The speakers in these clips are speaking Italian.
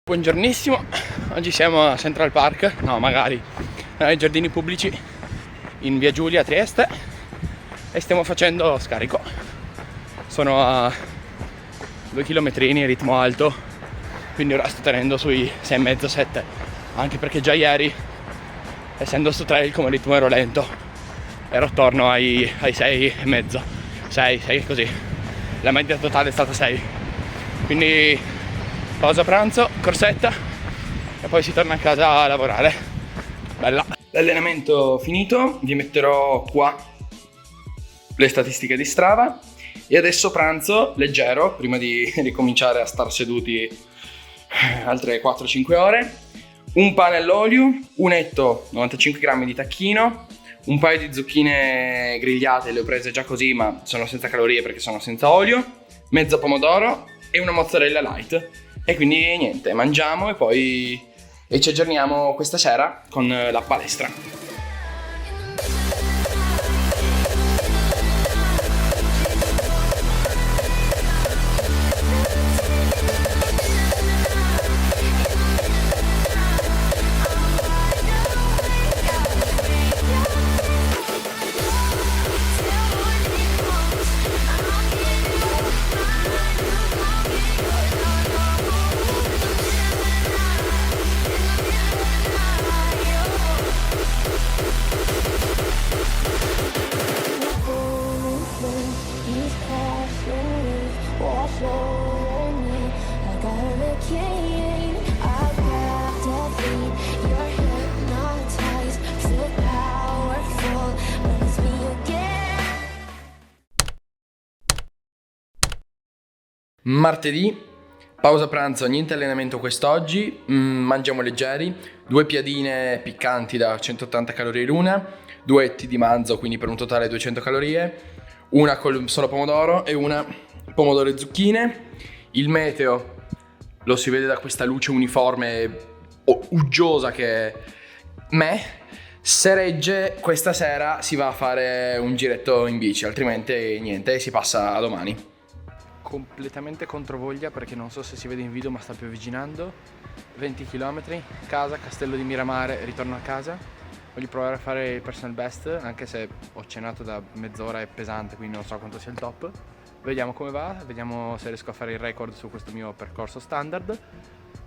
Buongiornissimo, oggi siamo a Central Park, no magari, ai giardini pubblici in via Giulia a Trieste e stiamo facendo scarico. Sono a 2 chilometrini, ritmo alto, quindi ora sto tenendo sui 6,5-7, anche perché già ieri, essendo su trail come ritmo ero lento, ero attorno ai 6,5, 6 così, la media totale è stata 6, quindi pausa pranzo, corsetta e poi si torna a casa a lavorare. Bella. L'allenamento finito, vi metterò qua le statistiche di Strava e adesso pranzo leggero prima di ricominciare a star seduti altre 4-5 ore. Un pane all'olio, un etto 95 grammi di tacchino, un paio di zucchine grigliate, le ho prese già così ma sono senza calorie perché sono senza olio, mezzo pomodoro e una mozzarella light. E quindi niente, mangiamo e ci aggiorniamo questa sera con la palestra. Martedì, pausa pranzo, niente allenamento quest'oggi, mangiamo leggeri, 2 piadine piccanti da 180 calorie l'una, 2 etti di manzo, quindi per un totale 200 calorie, una col solo pomodoro e una pomodoro e zucchine. Il meteo lo si vede da questa luce uniforme uggiosa che se regge questa sera si va a fare un giretto in bici, altrimenti niente, si passa a domani. Completamente controvoglia perché non so se si vede in video ma sta piovigginando. 20 km, casa, Castello di Miramare, ritorno a casa. Voglio provare a fare il personal best, anche se ho cenato da mezz'ora, è pesante quindi non so quanto sia il top. Vediamo come va, vediamo se riesco a fare il record su questo mio percorso standard.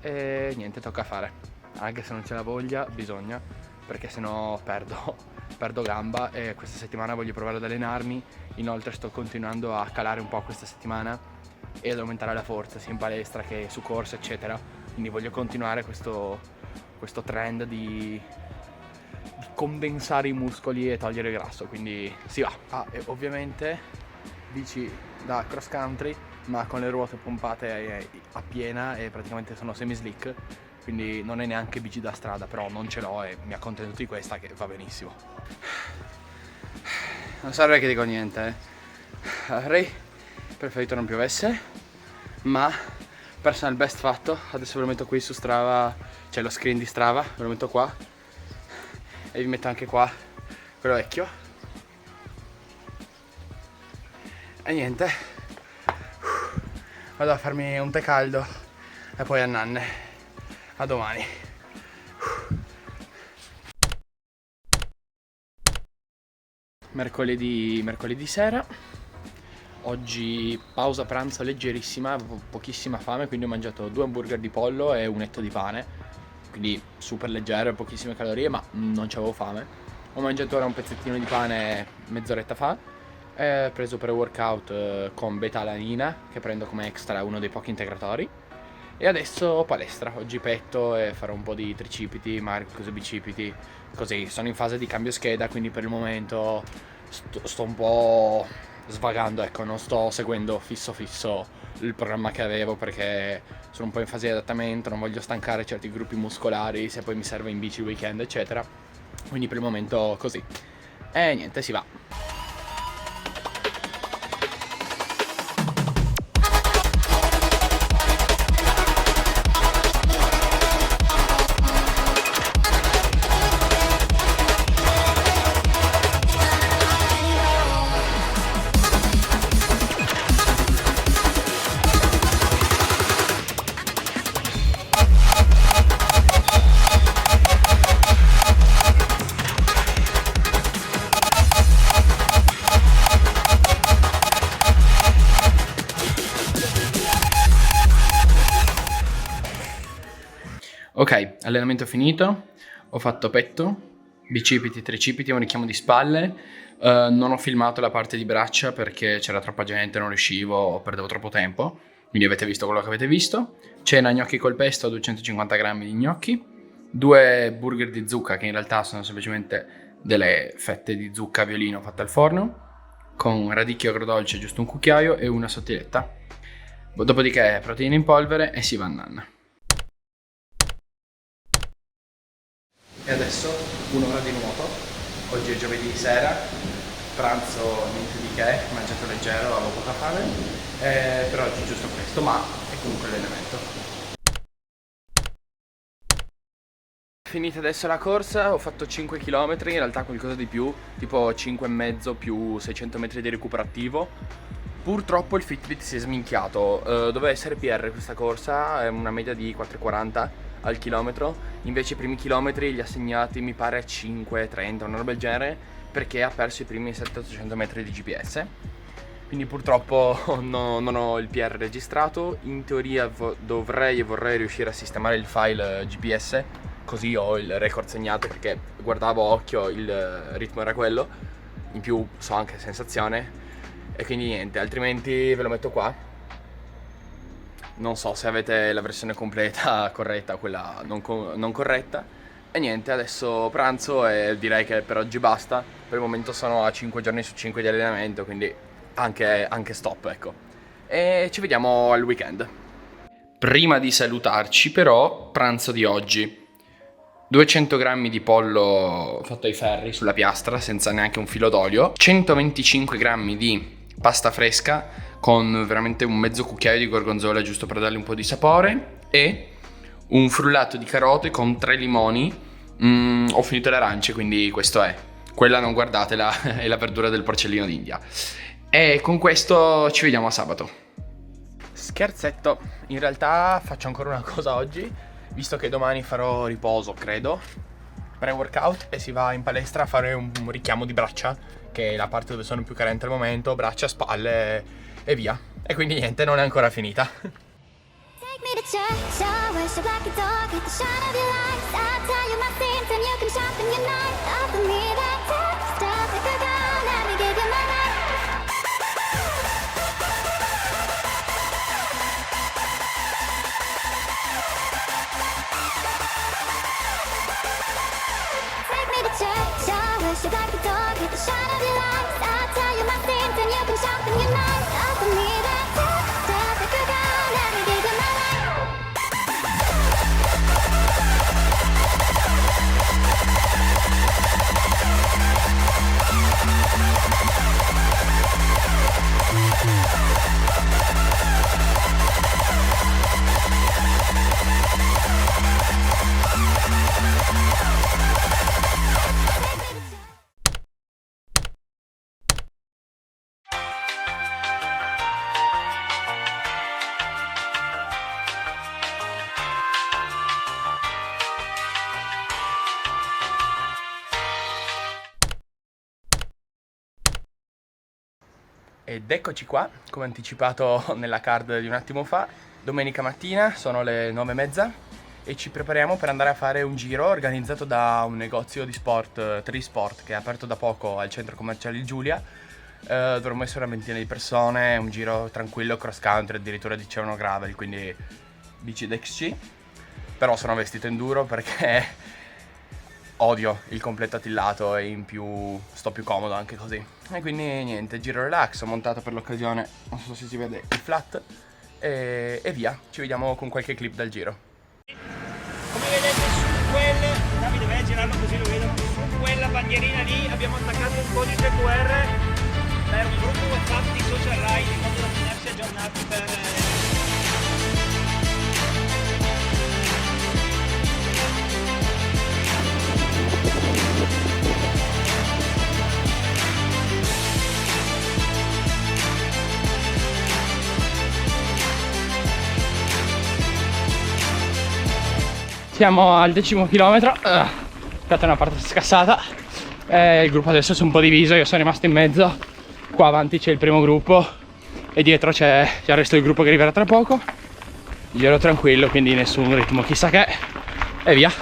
E niente, tocca fare, anche se non c'è la voglia bisogna, perché sennò perdo gamba e questa settimana voglio provare ad allenarmi. Inoltre sto continuando a calare un po' questa settimana e ad aumentare la forza sia in palestra che su corsa eccetera, quindi voglio continuare questo trend di condensare i muscoli e togliere il grasso, quindi si va. E ovviamente bici da cross country ma con le ruote pompate a piena e praticamente sono semi slick, quindi non è neanche bici da strada, però non ce l'ho e mi accontento di questa che va benissimo. Non serve che dico niente, avrei preferito non piovesse, ma personal best fatto. Adesso ve lo metto qui su Strava, c'è lo screen di Strava, ve lo metto qua e vi metto anche qua quello vecchio. E niente, vado a farmi un tè caldo e poi a nanne. A domani. Mercoledì sera, oggi pausa pranzo leggerissima, avevo pochissima fame quindi ho mangiato 2 hamburger di pollo e un etto di pane, quindi super leggero, pochissime calorie ma non c'avevo fame. Ho mangiato ora un pezzettino di pane mezz'oretta fa, ho preso pre-workout con beta-alanina che prendo come extra, uno dei pochi integratori. E adesso palestra, oggi petto e farò un po' di tricipiti, magari così bicipiti, così. Sono in fase di cambio scheda, quindi per il momento sto un po' svagando, ecco, non sto seguendo fisso il programma che avevo perché sono un po' in fase di adattamento, non voglio stancare certi gruppi muscolari, se poi mi serve in bici il weekend, eccetera. Quindi per il momento così. E niente, si va. Ok, allenamento finito, ho fatto petto, bicipiti, tricipiti, un richiamo di spalle, non ho filmato la parte di braccia perché c'era troppa gente, non riuscivo, perdevo troppo tempo, quindi avete visto quello che avete visto. Cena gnocchi col pesto, 250 grammi di gnocchi, 2 burger di zucca che in realtà sono semplicemente delle fette di zucca a violino fatte al forno, con radicchio agrodolce, giusto un cucchiaio e una sottiletta. Dopodiché proteine in polvere e si va a nanna. E adesso un'ora di nuoto, oggi è giovedì sera, pranzo niente di che, mangiato leggero, avevo poca fame, per oggi giusto questo, ma è comunque allenamento. Finita adesso la corsa, ho fatto 5 km, in realtà qualcosa di più, tipo 5,5 più 600 metri di recuperativo. Purtroppo il Fitbit si è sminchiato, doveva essere PR questa corsa, è una media di 4,40 al chilometro, invece i primi chilometri li ha segnati mi pare a 5,30, una roba del genere, perché ha perso i primi 700-800 metri di GPS. Quindi purtroppo non ho il PR registrato, in teoria dovrei e vorrei riuscire a sistemare il file GPS, così ho il record segnato perché guardavo a occhio, il ritmo era quello, in più so anche sensazione, e quindi niente, altrimenti ve lo metto qua. Non so se avete la versione completa corretta, quella non corretta. E niente, adesso pranzo e direi che per oggi basta. Per il momento sono a 5 giorni su 5 di allenamento, quindi anche stop, ecco. E ci vediamo al weekend. Prima di salutarci però, pranzo di oggi. 200 grammi di pollo fatto ai ferri sulla piastra senza neanche un filo d'olio, 125 grammi di pasta fresca con veramente un mezzo cucchiaio di gorgonzola giusto per darle un po' di sapore e un frullato di carote con 3 limoni. Ho finito le arance, quindi questo è. Quella non guardatela, è la verdura del porcellino d'India. E con questo ci vediamo a sabato. Scherzetto, in realtà faccio ancora una cosa oggi, visto che domani farò riposo, credo, pre-workout, e si va in palestra a fare un richiamo di braccia, che è la parte dove sono più carente al momento, braccia, spalle e via. E quindi niente, non è ancora finita. Ed eccoci qua, come anticipato nella card di un attimo fa, domenica mattina, sono le 9:30 e ci prepariamo per andare a fare un giro organizzato da un negozio di sport, Trisport, che è aperto da poco al centro commerciale di Giulia. Dovremmo essere una ventina di persone, un giro tranquillo, cross country, addirittura dicevano gravel, quindi bici d'XC. Però sono vestito enduro perché odio il completo attillato e in più sto più comodo anche così. E quindi niente, giro relax, ho montato per l'occasione, non so se si vede, il flat e via, ci vediamo con qualche clip dal giro. Come vedete su quel, Davide vai a girarlo così lo vedono, su quella bandierina lì abbiamo attaccato un codice QR per un gruppo WhatsApp di Social Ride in modo da tenersi aggiornati per... Siamo al 10° chilometro, aspetta, una parte scassata, il gruppo adesso è un po' diviso, io sono rimasto in mezzo, qua avanti c'è il primo gruppo e dietro c'è il resto del gruppo che arriverà tra poco. Giro tranquillo, quindi nessun ritmo chissà che, e via.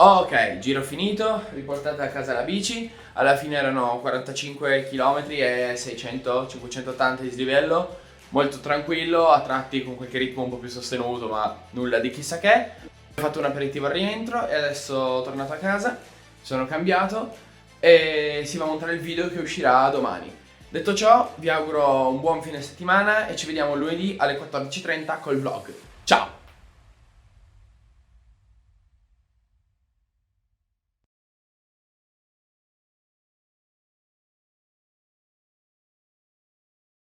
Ok, giro finito, riportata a casa la bici, alla fine erano 45 km e 600-580 di dislivello, molto tranquillo, a tratti con qualche ritmo un po' più sostenuto ma nulla di chissà che. Ho fatto un aperitivo al rientro e adesso tornato a casa, sono cambiato e si va a montare il video che uscirà domani. Detto ciò, vi auguro un buon fine settimana e ci vediamo lunedì alle 14:30 col vlog. Ciao!